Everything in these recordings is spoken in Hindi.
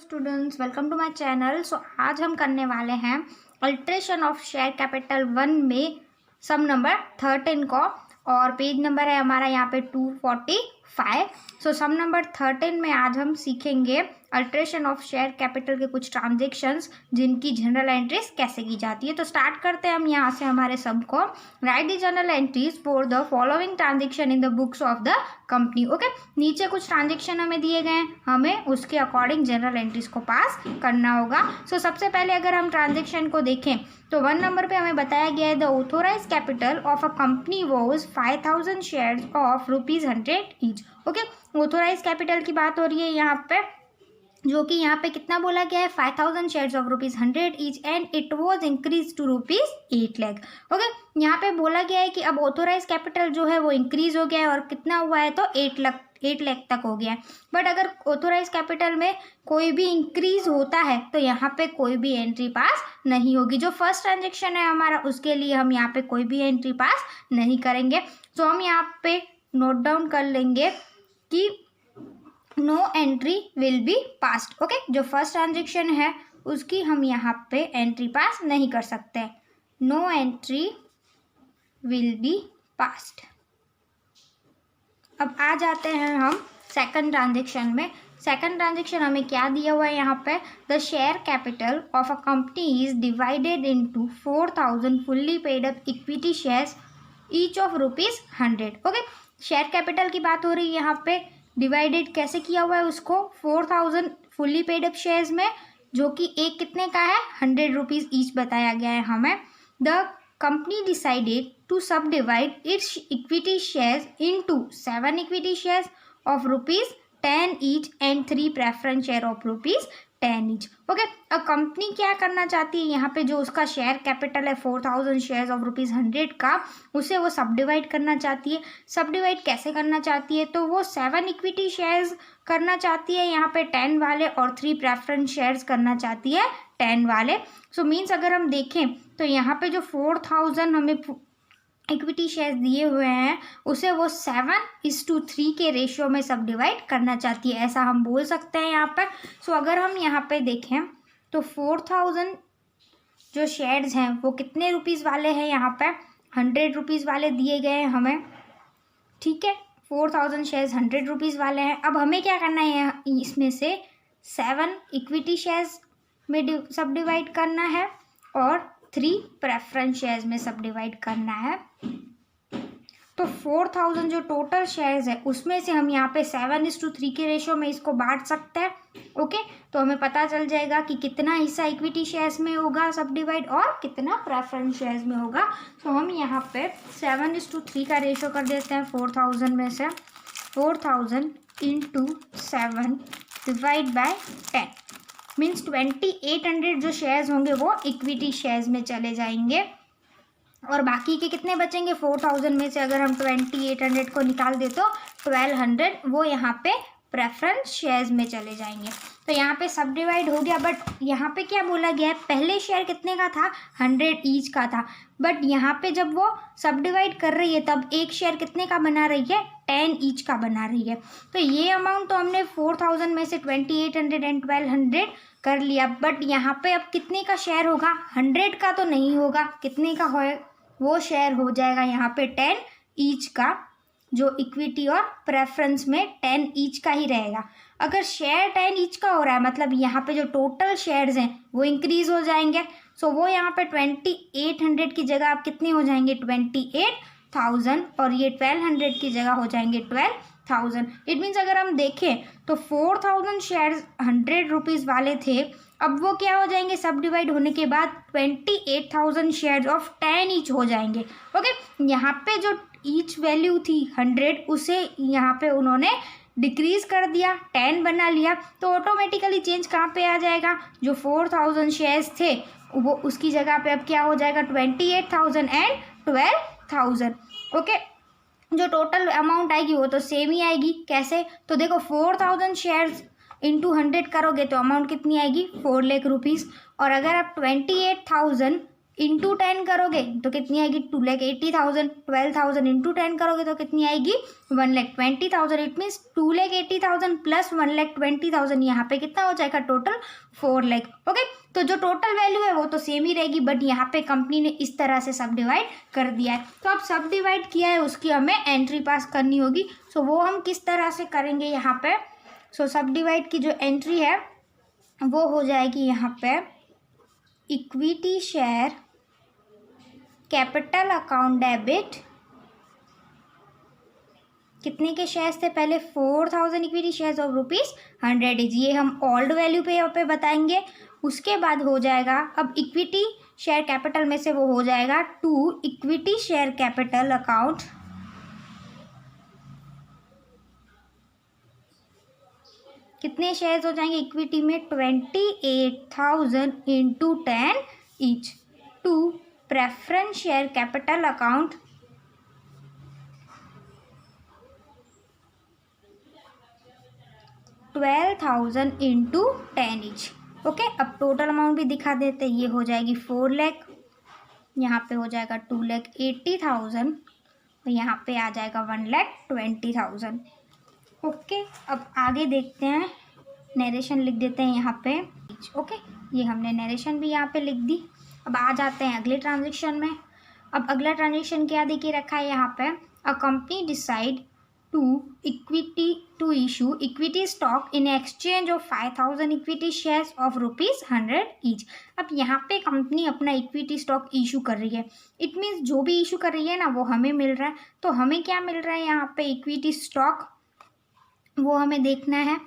Students, welcome to my channel. So आज हम करने वाले हैं अल्ट्रेशन ऑफ शेयर कैपिटल 1 में सम नंबर 13 को, और पेज नंबर है हमारा यहाँ पे 245। सो सम नंबर 13 में आज हम सीखेंगे अल्ट्रेशन ऑफ शेयर कैपिटल के कुछ ट्रांजेक्शन्स जिनकी जनरल एंट्रीज कैसे की जाती है। तो स्टार्ट करते हैं हम यहाँ से हमारे सब को। Right the general entries for the following transaction in the books of the company. Okay, नीचे कुछ ट्रांजेक्शन हमें दिए गए हैं, हमें उसके अकॉर्डिंग जनरल एंट्रीज को पास करना होगा। सो सबसे पहले अगर हम ट्रांजेक्शन को देखें तो 1 नंबर पे हमें बताया गया है the authorise capital of a company was 5000 shares of ₹100 each. Okay, authorise capital की बात हो रही है यहाँ पे, जो कि यहाँ पे कितना बोला गया है 5000 shares of ₹100 each and it was increase to ₹8 lakh. Okay, यहाँ पे बोला गया है कि अब ऑथोराइज कैपिटल जो है वो इंक्रीज हो गया है और कितना हुआ है तो 8 लाख तक हो गया है। बट अगर ऑथोराइज कैपिटल में कोई भी इंक्रीज होता है तो यहाँ पे कोई भी एंट्री पास नहीं होगी। जो फर्स्ट ट्रांजेक्शन है हमारा उसके लिए हम यहाँ पे कोई भी एंट्री पास नहीं करेंगे। तो हम यहाँ पे नोट डाउन कर लेंगे कि no entry will be passed. Okay, जो फर्स्ट ट्रांजेक्शन है उसकी हम यहाँ पे एंट्री पास नहीं कर सकते। No entry will be passed. अब आ जाते हैं हम सेकंड ट्रांजेक्शन में। सेकंड ट्रांजेक्शन हमें क्या दिया हुआ है यहाँ पे, the share capital of a company is divided into 4000 fully paid up equity shares each of ₹100। Okay, share capital की बात हो रही है यहाँ पे, डिवाइडेड कैसे किया हुआ है उसको 4000 फुल्ली पेड अप शेयर्स में, जो कि एक कितने का है ₹100 ईच बताया गया है हमें। द कंपनी डिसाइडेड टू सब divide it's equity shares into 7 equity shares of ₹10 each and 3 preference share of ₹10 each. Okay, अब कंपनी क्या करना चाहती है यहाँ पे, जो उसका शेयर कैपिटल है 4000 शेयर्स ऑफ ₹100 का, उसे वो सब डिवाइड करना चाहती है। सब डिवाइड कैसे करना चाहती है, तो वो 7 इक्विटी शेयर्स करना चाहती है यहाँ पे 10 वाले, और 3 प्रेफरेंस शेयर्स करना चाहती है 10 वाले। सो मीन्स अगर हम देखें तो यहाँ पे जो 4000 हमें इक्विटी शेयर्स दिए हुए हैं उसे वो 7:3 के रेशियो में सब डिवाइड करना चाहती है, ऐसा हम बोल सकते हैं यहाँ पर। सो अगर हम यहाँ पे देखें तो 4000 जो शेयर्स हैं वो कितने रुपीज़ वाले हैं, यहाँ पे ₹100 वाले दिए गए हैं हमें। ठीक है, 4000 शेयर्स ₹100 वाले हैं। अब हमें क्या करना है, इसमें से 7 इक्विटी शेयर्स में सब डिवाइड करना है और 3 प्रेफरेंस शेयर्स में सब डिवाइड करना है। तो 4000 जो टोटल शेयर्स है उसमें से हम यहाँ पे 7:3 के रेशियो में इसको बांट सकते हैं। ओके, तो हमें पता चल जाएगा कि कितना हिस्सा इक्विटी शेयर्स में होगा सब डिवाइड और कितना प्रेफरेंस शेयर्स में होगा। तो हम यहाँ पे 7:3 का रेशियो कर देते हैं। 4000 में से 4000 × 7 डिवाइड बाय 10 मीन्स 2800 जो शेयर्स होंगे वो इक्विटी शेयर्स में चले जाएंगे, और बाकी के कितने बचेंगे 4000 में से अगर हम 2800 को निकाल दे तो 1200 वो यहाँ पे प्रेफरेंस शेयर्स में चले जाएंगे। तो यहाँ पे सब डिवाइड हो गया, बट यहाँ पे क्या बोला गया है, पहले शेयर कितने का था 100 ईच का था, बट यहाँ पे जब वो सब डिवाइड कर रही है तब एक शेयर कितने का बना रही है 10 ईच का बना रही है। तो ये अमाउंट तो हमने 4000 में से 2800 एंड 1200 कर लिया, बट यहाँ पे अब कितने का शेयर होगा, 100 का तो नहीं होगा, कितने का हो वो शेयर हो जाएगा यहाँ पे 10 ईच का, जो इक्विटी और प्रेफरेंस में 10 ईच का ही रहेगा। अगर शेयर 10 ईच का हो रहा है मतलब यहाँ पे जो टोटल शेयर्स हैं वो इंक्रीज हो जाएंगे। सो वो यहाँ पे 2800 की जगह आप कितने हो जाएंगे 28000, और ये 1200 की जगह हो जाएंगे 12000। इट मीन्स अगर हम देखें तो 4000 शेयर्स ₹100 वाले थे, अब वो क्या हो जाएंगे सब डिवाइड होने के बाद 28000 शेयर्स ऑफ 10 ईच हो जाएंगे। ओके, यहाँ पे जो ईच वैल्यू थी 100 उसे यहाँ पे उन्होंने डिक्रीज कर दिया, 10 बना लिया, तो ऑटोमेटिकली चेंज कहाँ पे आ जाएगा, जो 4000 शेयर्स थे वो उसकी जगह पे अब क्या हो जाएगा 28000 एंड 12000। ओके, जो टोटल अमाउंट आएगी वो तो सेम ही आएगी। कैसे, तो देखो 4000 शेयर्स इंटू 100 करोगे तो अमाउंट कितनी आएगी 4 लाख रुपीज़, और अगर आप 28000 इंटू 10 करोगे तो कितनी आएगी 2,80,000, 12,000 इंटू 10 करोगे तो कितनी आएगी 1,20,000। इट मीन्स 2,80,000 प्लस 1,20,000, यहाँ पे कितना हो जाएगा टोटल 4 लाख। ओके, तो जो टोटल वैल्यू है वो तो सेम ही रहेगी, बट यहाँ पे कंपनी ने इस तरह से सब डिवाइड कर दिया है। तो अब सब डिवाइड किया है उसकी हमें एंट्री पास करनी होगी। सो वो हम किस तरह से करेंगे यहाँ पे। सो सब डिवाइड की जो एंट्री है वो हो जाएगी यहाँ पे equity share capital account debit. कितने के शेयर्स थे पहले 4,000 इक्विटी शेयर्स ऑफ ₹100 इज, ये हम ओल्ड वैल्यू पे बताएंगे। उसके बाद हो जाएगा अब इक्विटी शेयर कैपिटल में से वो हो जाएगा to equity share capital account कितने शेयर्स हो जाएंगे इक्विटी में 28,000 into 10 each to preference share capital account 12,000 into 10 each. Okay, अब टोटल अमाउंट भी दिखा देते, ये हो जाएगी 4 लाख, यहाँ पे हो जाएगा 2,80,000 और यहाँ पे आ जाएगा 1,20,000। ओके, अब आगे देखते हैं, नरेशन लिख देते हैं यहाँ पे। ओके, ये हमने नरेशन भी यहाँ पे लिख दी। अब आ जाते हैं अगले ट्रांजेक्शन में। अब अगला ट्रांजेक्शन क्या देखिए रखा है यहाँ पे, a company decide to issue equity stock in exchange of 5,000 equity shares of ₹100 each। अब यहाँ पे कंपनी अपना इक्विटी स्टॉक इशू कर रही है। इट मीन्स जो भी इशू कर रही है ना वो हमें मिल रहा है। तो हमें क्या मिल रहा है यहाँ पे इक्विटी स्टॉक, वो हमें देखना है,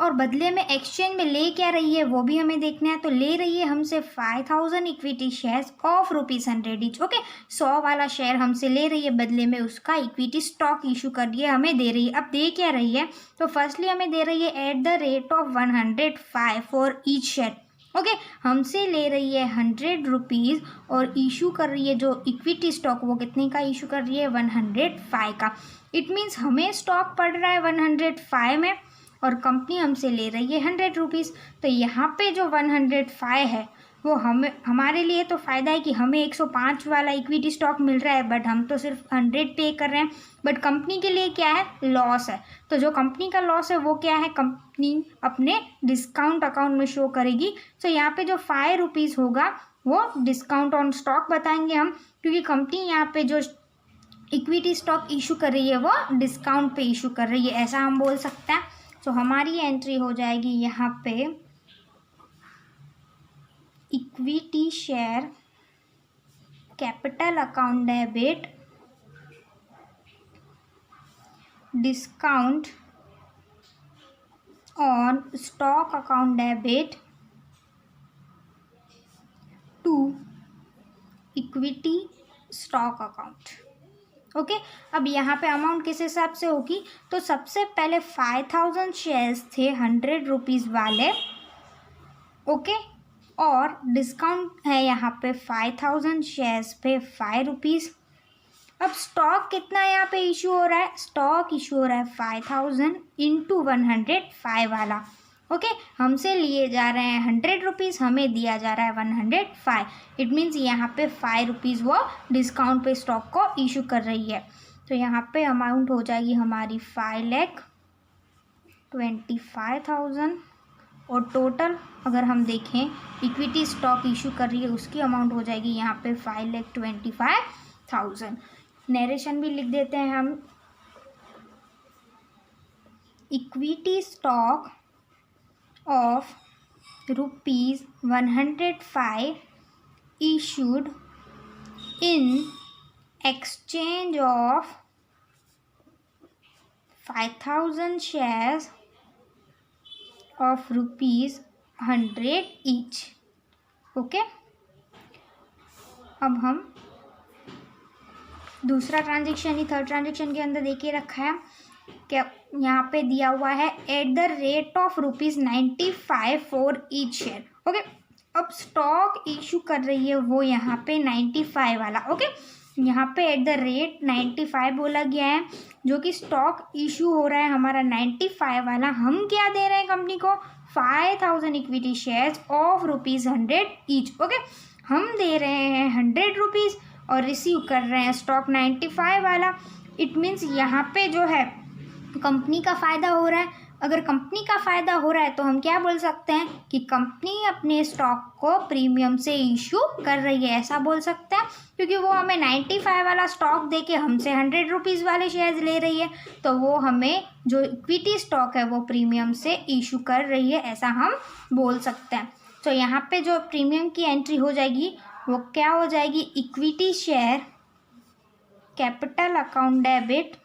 और बदले में एक्सचेंज में ले क्या रही है वो भी हमें देखना है। तो ले रही है हमसे 5,000 equity shares of ₹100 each. Okay, 100 वाला शेयर हमसे ले रही है, बदले में उसका इक्विटी स्टॉक इशू कर दिया हमें दे रही है। अब दे क्या रही है, तो फर्स्टली हमें दे रही है at the rate of 105 for each share. Okay, हमसे ले रही है ₹100 और इशू कर रही है जो इक्विटी स्टॉक वो कितने का इशू कर रही है 105 का। इट मीन्स हमें स्टॉक पड़ रहा है 105 में और कंपनी हमसे ले रही है ₹100। तो यहाँ पे जो 105 है वो हमारे लिए तो फ़ायदा है कि हमें 105 वाला इक्विटी स्टॉक मिल रहा है, बट हम तो सिर्फ 100 पे कर रहे हैं। बट कंपनी के लिए क्या है, लॉस है। तो जो कंपनी का लॉस है वो क्या है, कंपनी अपने डिस्काउंट अकाउंट में शो करेगी। तो यहाँ पे जो ₹5 होगा वो डिस्काउंट ऑन स्टॉक बताएंगे हम, क्योंकि कंपनी यहाँ पे जो इक्विटी स्टॉक इशू कर रही है वो डिस्काउंट पे इशू कर रही है, ऐसा हम बोल सकते हैं। तो हमारी एंट्री हो जाएगी यहाँ पे equity share capital account debit discount on stock account debit to equity stock account. Okay, अब यहाँ पे अमाउंट किस हिसाब से होगी, तो सबसे पहले 5,000 शेयर्स थे ₹100 वाले। ओके, और डिस्काउंट है यहाँ पे 5,000 शेयर्स पे ₹5। अब स्टॉक कितना यहाँ पे इशू हो रहा है, स्टॉक इशू हो रहा है 5,000 इंटू 105 वाला। ओके, हमसे लिए जा रहे हैं ₹100, हमें दिया जा रहा है 105। इट मीन्स यहाँ पे ₹5 वो डिस्काउंट पे स्टॉक को इशू कर रही है। तो यहाँ पे अमाउंट हो जाएगी हमारी 5,25,000 और टोटल अगर हम देखें इक्विटी स्टॉक इशू कर रही है उसकी अमाउंट हो जाएगी यहाँ पे 5,25,000। नरेशन भी लिख देते हैं हम, equity stock of ₹105 issued in exchange of 5,000 shares of ₹100 each। Okay, अब हम दूसरा ट्रांजेक्शन ही थर्ड ट्रांजेक्शन के अंदर देखिए रखा है, क्या यहाँ पे दिया हुआ है at the rate of ₹95 for each share. Okay, अब स्टॉक इशू कर रही है वो यहाँ पे 95 वाला। ओके, यहाँ पे एट द रेट 95 बोला गया है, जो कि स्टॉक इशू हो रहा है हमारा 95 वाला। हम क्या दे रहे हैं कंपनी को 5,000 equity shares of ₹100 each. Okay, हम दे रहे हैं 100 रुपीज़ और रिसीव कर रहे हैं स्टॉक 95 वाला। इट मीन्स यहाँ पे जो है कंपनी का फ़ायदा हो रहा है। अगर कंपनी का फ़ायदा हो रहा है तो हम क्या बोल सकते हैं कि कंपनी अपने स्टॉक को प्रीमियम से इशू कर रही है, ऐसा बोल सकते हैं, क्योंकि वो हमें 95 वाला स्टॉक दे के हमसे 100 रुपीज़ वाले शेयर्स ले रही है, तो वो हमें जो इक्विटी स्टॉक है वो प्रीमियम से इशू कर रही है, ऐसा हम बोल सकते हैं। तो यहाँ पे जो प्रीमियम की एंट्री हो जाएगी वो क्या हो जाएगी, equity share capital account debit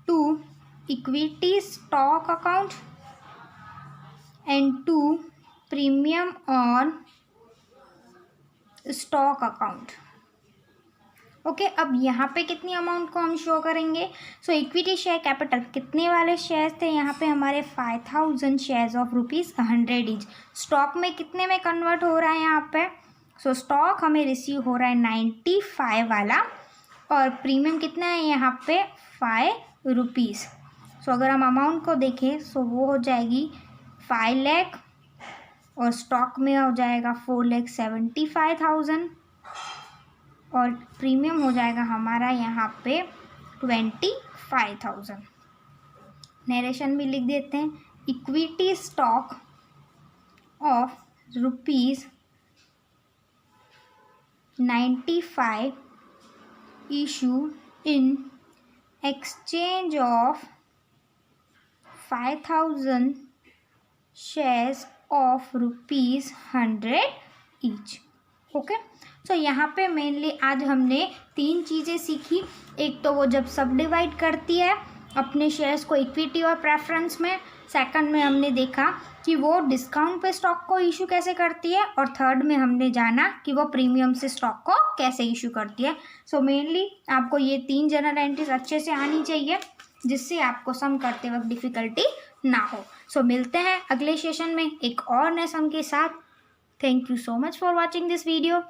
to equity stock account and to premium on stock account। Okay अब यहाँ पे कितनी अमाउंट को हम शो करेंगे। सो इक्विटी शेयर कैपिटल कितने वाले शेयर्स थे यहाँ पे हमारे 5000 शेयर्स ऑफ ₹100 ईच। स्टॉक में कितने में कन्वर्ट हो रहा है यहाँ पे, सो स्टॉक हमें रिसीव हो रहा है 95 वाला और प्रीमियम कितना है यहाँ पे 5 रुपीज़। सो अगर हम अमाउंट को देखें सो वो हो जाएगी 5 लाख और स्टॉक में हो जाएगा 4,75,000 और प्रीमियम हो जाएगा हमारा यहाँ पे 25,000। नरेशन भी लिख देते हैं, equity stock of ₹95 issue in exchange of 5,000 shares of ₹100 each। Okay so यहाँ पे मेनली आज हमने 3 चीज़ें सीखी। एक तो वो जब सब डिवाइड करती है अपने शेयर्स को इक्विटी और प्रेफरेंस में, सेकंड में हमने देखा कि वो डिस्काउंट पे स्टॉक को इशू कैसे करती है और थर्ड में हमने जाना कि वो प्रीमियम से स्टॉक को कैसे इशू करती है। सो मेनली आपको ये 3 जनरल एंट्रीज अच्छे से आनी चाहिए जिससे आपको सम करते वक्त डिफ़िकल्टी ना हो। सो मिलते हैं अगले सेशन में एक और नए सम के साथ। Thank you so much for watching this video.